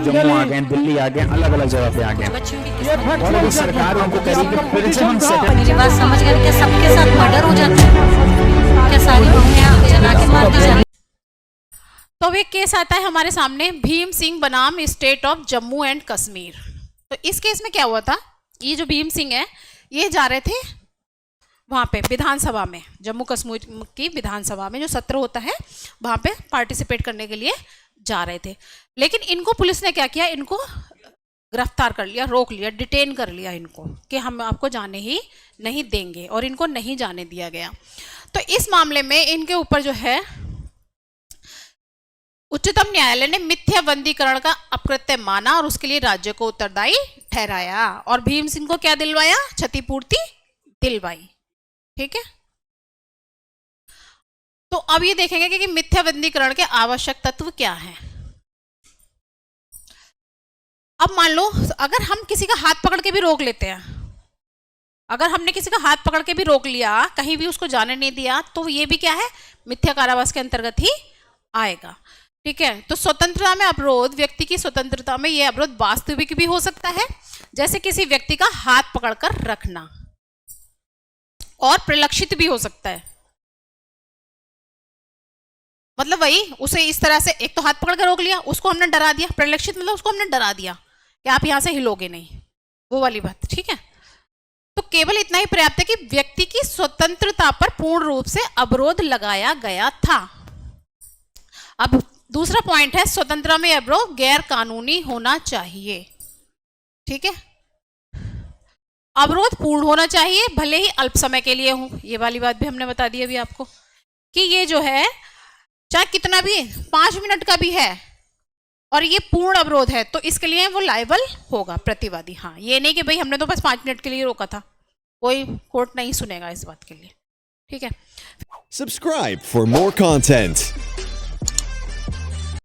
जम्मू आ गए, दिल्ली आ गए, अलग अलग जगह पे आ गए, और अभी सरकार उनको करेगी प्रिजन सेटल। मेरी बात समझ गए? क्या सबके साथ मर्डर हो जाता है? क्या सारी बहुएं जला के मार दी जाती? तो एक केस आता है हमारे सामने, भीम सिंह बनाम state of Jammu and Kashmir. तो इस केस में क्या हुआ था, ये जो भीम सिंह है ये जा रहे थे वहाँ पे विधानसभा में, जम्मू कश्मीर की विधानसभा में जो सत्र होता है वहाँ पे पार्टिसिपेट करने के लिए जा रहे थे। लेकिन इनको पुलिस ने क्या किया, इनको गिरफ्तार कर लिया, रोक लिया, डिटेन कर लिया इनको कि हम आपको जाने ही नहीं देंगे, और इनको नहीं जाने दिया गया। तो इस मामले में इनके ऊपर जो है उच्चतम न्यायालय ने मिथ्याबंदीकरण का अपकृत्य माना और उसके लिए राज्य को उत्तरदायी ठहराया, और भीम सिंह को क्या दिलवाया, क्षतिपूर्ति दिलवाई। ठीक है, तो अब ये देखेंगे कि मिथ्याबंदीकरण के आवश्यक तत्व क्या हैं। अब मान लो अगर हम किसी का हाथ पकड़ के भी रोक लेते हैं, अगर हमने किसी का हाथ पकड़ के भी रोक लिया, कहीं भी उसको जाने नहीं दिया, तो ये भी क्या है, मिथ्या कारावास के अंतर्गत ही आएगा। ठीक है, तो स्वतंत्रता में अवरोध, व्यक्ति की स्वतंत्रता में यह अवरोध वास्तविक भी हो सकता है, जैसे किसी व्यक्ति का हाथ पकड़कर रखना, और प्रलक्षित भी हो सकता है। मतलब वही उसे इस तरह से, एक तो हाथ पकड़ कर रोक लिया, उसको हमने डरा दिया, प्रलक्षित मतलब उसको हमने डरा दिया कि आप यहां से हिलोगे नहीं, वो वाली बात। ठीक है, तो केवल इतना ही पर्याप्त है कि व्यक्ति की स्वतंत्रता पर पूर्ण रूप से अवरोध लगाया गया था। अब दूसरा पॉइंट है, स्वतंत्रता में अवरोध गैर कानूनी होना चाहिए। ठीक है, अवरोध पूर्ण होना चाहिए, भले ही अल्प समय के लिए हो। ये वाली बात भी हमने बता दी अभी आपको कि ये जो है चाहे कितना भी 5 मिनट का भी है और ये पूर्ण अवरोध है, तो इसके लिए वो लायबल होगा प्रतिवादी। हाँ, ये नहीं कि भाई हमने तो बस 5 मिनट के लिए रोका था, कोई कोर्ट नहीं सुनेगा इस बात के लिए। ठीक है, Subscribe for more content.